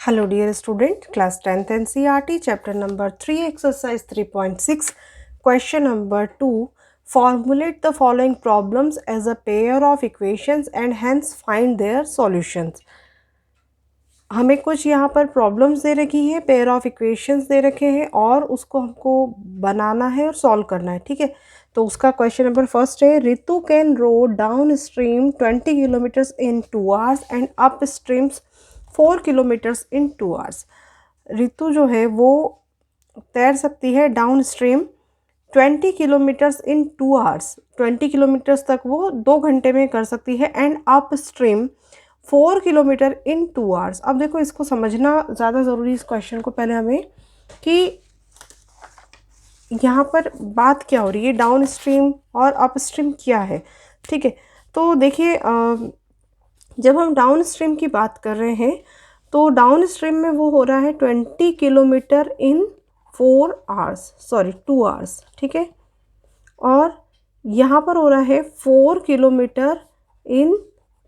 Hello dear student, class 10th NCERT, chapter number 3, exercise 3.6, question number 2. Formulate the following problems as a pair of equations and hence find their solutions. हमें कुछ यहाँ पर problems they रखी है, pair of equations दे रखे हैं और उसको हमको बनाना है और सॉल्व करना है, ठीक है। तो उसका क्वेश्चन नंबर फर्स्ट है, Ritu can row downstream 20 kilometres in 2 hours and upstreams 4 kilometres in 2 hours. Ritu जो है वो तैर सकती है downstream 20 kilometres in 2 hours, 20 kilometres तक वो 2 घंटे में कर सकती है and upstream 4 kilometre in 2 hours. अब देखो इसको समझना ज़्यादा ज़रूरी इस क्वेश्चन को पहले हमें कि यहाँ पर बात क्या हो रही है, डाउन स्ट्रीम और अप स्ट्रीम क्या है, ठीक है। तो देखिए जब हम डाउन स्ट्रीम की बात कर रहे हैं तो डाउन स्ट्रीम में वो हो रहा है 20 किलोमीटर इन 2 आवर्स, ठीक है। और यहाँ पर हो रहा है 4 किलोमीटर इन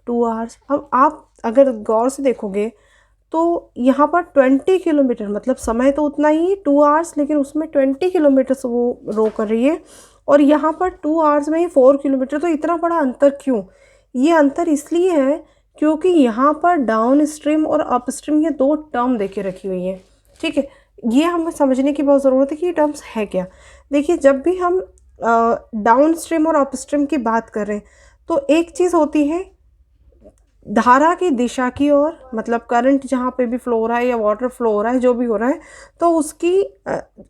2 आवर्स। अब आप अगर गौर से देखोगे तो यहाँ पर 20 किलोमीटर मतलब समय तो उतना ही 2 आवर्स, लेकिन उसमें 20 किलोमीटर से वो रो कर रही है और यहाँ पर 2 आवर्स में ही 4 किलोमीटर। तो इतना बड़ा अंतर क्यों? ये अंतर इसलिए है क्योंकि यहाँ पर डाउन स्ट्रीम और अप स्ट्रीम ये दो टर्म देके रखी हुई हैं, ठीक है। ये हमें समझने की बहुत ज़रूरत है कि ये टर्म्स है क्या। देखिए जब भी हम डाउन स्ट्रीम और अप स्ट्रीम की बात कर रहे हैं तो एक चीज़ होती है धारा की दिशा की ओर, मतलब करंट जहाँ पे भी फ्लो हो रहा है या वाटर फ्लो हो रहा है, जो भी हो रहा है, तो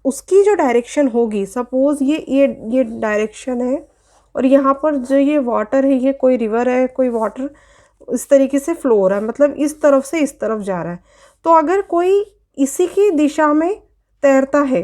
उसकी जो डायरेक्शन होगी, सपोज़ ये डायरेक्शन है और यहाँ पर जो ये वाटर है, ये कोई रिवर है, कोई वाटर इस तरीके से फ्लो हो रहा है, मतलब इस तरफ से इस तरफ जा रहा है। तो अगर कोई इसी की दिशा में तैरता है,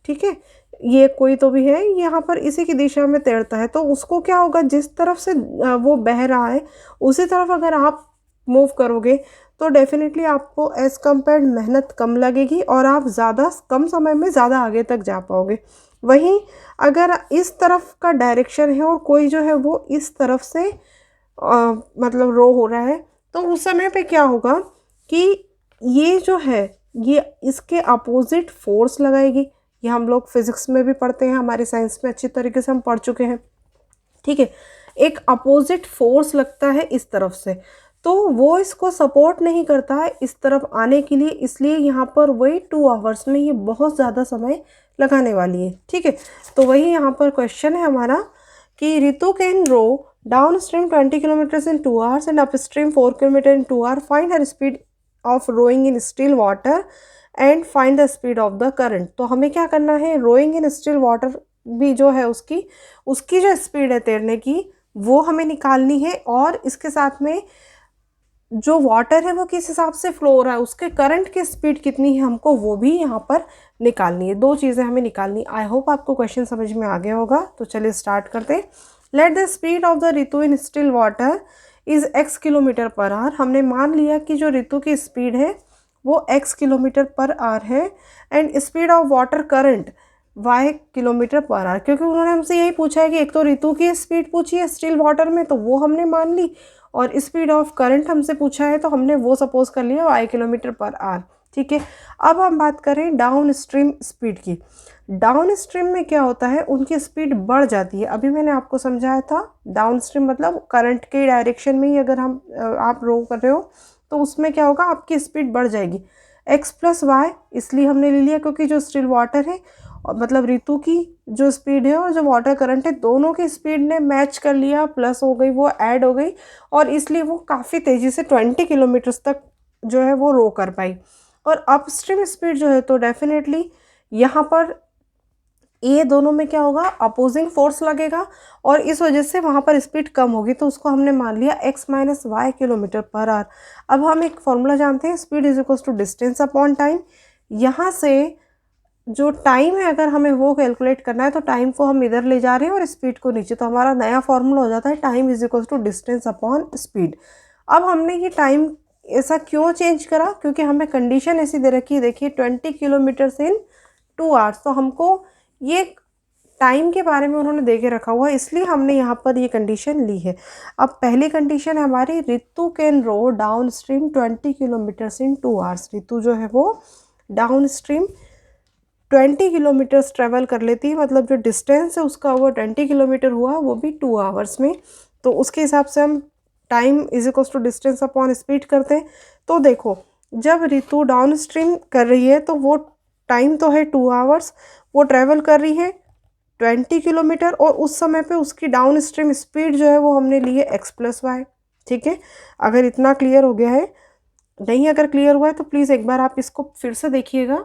ठीक है, ये कोई तो भी है यहाँ पर इसी की दिशा में तैरता है, तो उसको क्या होगा, जिस तरफ से वो बह रहा है उसी तरफ अगर आप मूव करोगे तो डेफिनेटली आपको एज़ कम्पेयर्ड मेहनत कम लगेगी और आप ज़्यादा कम समय में ज़्यादा आगे तक जा पाओगे। वहीं अगर इस तरफ का डायरेक्शन है और कोई जो है वो इस तरफ से मतलब रो हो रहा है, तो उस समय पे क्या होगा कि ये जो है ये इसके अपोजिट फोर्स लगाएगी। ये हम लोग फिज़िक्स में भी पढ़ते हैं, हमारे साइंस में अच्छी तरीके से हम पढ़ चुके हैं, ठीक है। एक अपोजिट फोर्स लगता है इस तरफ से, तो वो इसको सपोर्ट नहीं करता है इस तरफ आने के लिए, इसलिए यहाँ पर वही 2 आवर्स में ये बहुत ज़्यादा समय लगाने वाली है, ठीक है। तो वही यहाँ पर क्वेश्चन है हमारा कि Ritu can row downstream 20 kilometres in 2 hours and upstream 4 kilometre in 2 hour, find her speed of rowing in still water and find the speed of the current. तो हमें क्या करना है, रोइंग इन स्टिल वाटर भी जो है उसकी जो स्पीड है तैरने की वो हमें निकालनी है, और इसके साथ में जो वाटर है वो किस हिसाब से फ्लो हो रहा है, उसके करंट की स्पीड कितनी है हमको वो भी यहाँ पर निकालनी है। दो चीज़ें हमें निकालनी। आई होप आपको क्वेश्चन समझ में आ गया होगा। तो चलिए स्टार्ट करते हैं। Let the speed of the Ritu in still water is x kilometre per our. हमने मान लिया कि जो रितु की स्पीड है वो x किलोमीटर पर आवर है and speed of water current y kilometre per our, क्योंकि उन्होंने हमसे यही पूछा है कि एक तो रितु की स्पीड पूछी है स्टिल वाटर में तो वो हमने मान ली, और स्पीड ऑफ करंट हमसे पूछा है तो हमने वो सपोज कर लिया y किलोमीटर पर आवर, ठीक है। अब हम बात करें डाउन स्ट्रीम स्पीड की। डाउन स्ट्रीम में क्या होता है, उनकी स्पीड बढ़ जाती है। अभी मैंने आपको समझाया था डाउन स्ट्रीम मतलब करंट के डायरेक्शन में ही अगर आप रो कर रहे हो तो उसमें क्या होगा, आपकी स्पीड बढ़ जाएगी। x प्लस वाई इसलिए हमने ले लिया क्योंकि जो स्टिल वाटर है और मतलब रितु की जो स्पीड है और जो वाटर करंट है दोनों की स्पीड ने मैच कर लिया, प्लस हो गई, वो ऐड हो गई, और इसलिए वो काफ़ी तेज़ी से 20 किलोमीटर्स तक जो है वो रो कर पाई। और अपस्ट्रीम स्पीड जो है तो डेफिनेटली यहाँ पर ये दोनों में क्या होगा, अपोजिंग फोर्स लगेगा और इस वजह से वहाँ पर स्पीड कम होगी, तो उसको हमने मान लिया x minus y kilometre per hour. अब हम एक फॉर्मूला जानते हैं, speed is equals to distance upon time. यहाँ से जो टाइम है अगर हमें वो कैलकुलेट करना है तो टाइम को हम इधर ले जा रहे हैं और स्पीड को नीचे, तो हमारा नया फॉर्मूला हो जाता है time is equals to distance upon speed. अब हमने ये टाइम ऐसा क्यों चेंज करा, क्योंकि हमें कंडीशन ऐसी दे रखी है, देखिए 20 किलोमीटर्स इन 2 आवर्स, तो हमको ये टाइम के बारे में उन्होंने दे के रखा हुआ है, इसलिए हमने यहाँ पर ये कंडीशन ली है। अब पहली कंडीशन है हमारी, Ritu can row downstream 20 kilometres in 2 hours. Ritu जो है वो डाउन स्ट्रीम 20 किलोमीटर्स ट्रेवल कर लेती है, मतलब जो डिस्टेंस है उसका वो 20 किलोमीटर हुआ, वो भी 2 आवर्स में। तो उसके हिसाब से हम time is equal to distance upon speed करते हैं। तो देखो, जब रितु डाउन स्ट्रीम कर रही है तो वो टाइम तो है 2 आवर्स, वो ट्रैवल कर रही है 20 किलोमीटर, और उस समय पे उसकी डाउन स्ट्रीम स्पीड जो है वो हमने ली है x प्लस वाई। ठीक है, अगर इतना क्लियर हो गया है, नहीं अगर क्लियर हुआ है तो प्लीज़ एक बार आप इसको फिर से देखिएगा।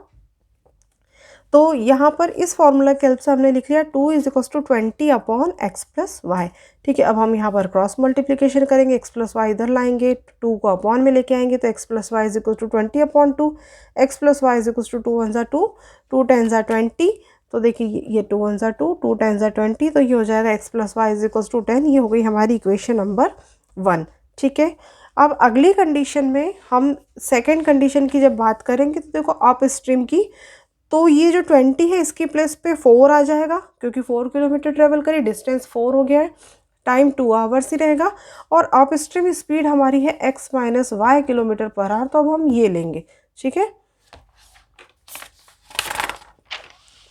तो यहाँ पर इस फॉर्मूला के हेल्प से हमने लिख लिया 2 is equal to 20 upon x plus y. ठीक है, अब हम यहाँ पर क्रॉस मल्टीप्लिकेशन करेंगे, एक्स प्लस वाई इधर लाएंगे, 2 को अपॉन में लेके आएंगे, तो x plus y is equal to 20 upon 2, x plus y is equal to 2 one ज़ा 2, 2 10 ज़ा 20। तो देखिए ये 2 वन ज़ा 2, 2 10 ज़ा 20, तो ये हो जाएगा x plus y is equal to 10। ये हो गई हमारी इक्वेशन नंबर 1। ठीक है, अब अगली कंडीशन में हम सेकेंड कंडीशन की जब बात करेंगे तो देखो अप स्ट्रीम की, तो ये जो 20 है इसकी प्लेस पे 4 आ जाएगा, क्योंकि 4 किलोमीटर ट्रेवल करी, डिस्टेंस 4 हो गया है, टाइम 2 आवर्स ही रहेगा, और अप स्ट्रीम स्पीड हमारी है x minus y kilometre per hour. तो अब हम ये लेंगे। ठीक है,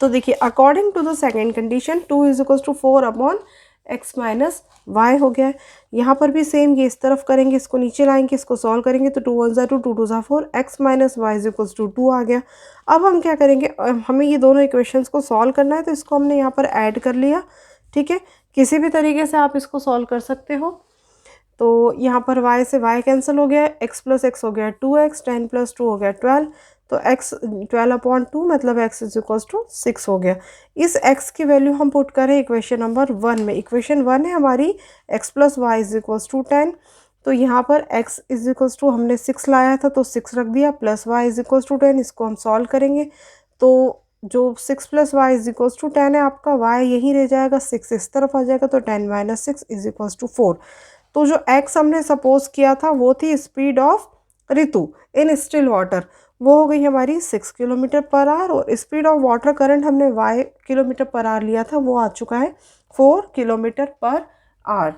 तो देखिए according to the second condition 2 is equal to 4 upon x minus y हो गया है। यहाँ पर भी सेम ये इस तरफ करेंगे, इसको नीचे लाएंगे, इसको सॉल्व करेंगे, तो 2 वन ज़ा 2, 2 टू ज़ा 4, x minus y is equal to 2 आ गया। अब हम क्या करेंगे, हमें ये दोनों इक्वेशंस को सॉल्व करना है, तो इसको हमने यहाँ पर ऐड कर लिया। ठीक है, किसी भी तरीके से आप इसको सॉल्व कर सकते हो। तो यहाँ पर y से y कैंसिल हो गया, x प्लस एक्स हो गया 2x, 10 प्लस 2 हो गया 12, तो x 12 अपॉन 2 मतलब x इज इक्वल टू 6 हो गया। इस x की वैल्यू हम पुट करें इक्वेशन नंबर 1 में। इक्वेशन 1 है हमारी x plus y is equal to 10, तो यहाँ पर x इज इक्वल टू हमने 6 लाया था तो 6 रख दिया, plus y is equal to 10, इसको हम सॉल्व करेंगे, तो जो 6 plus y is equal to 10 है आपका, y यहीं रह जाएगा, 6 इस तरफ आ जाएगा, तो 10 माइनस 6 इज इक्वल टू 4। तो जो x हमने सपोज किया था वो थी speed of Ritu in still water, वो हो गई हमारी 6 किलोमीटर पर आवर, और स्पीड ऑफ वाटर करंट हमने y किलोमीटर पर आवर लिया था, वो आ चुका है 4 किलोमीटर पर आवर।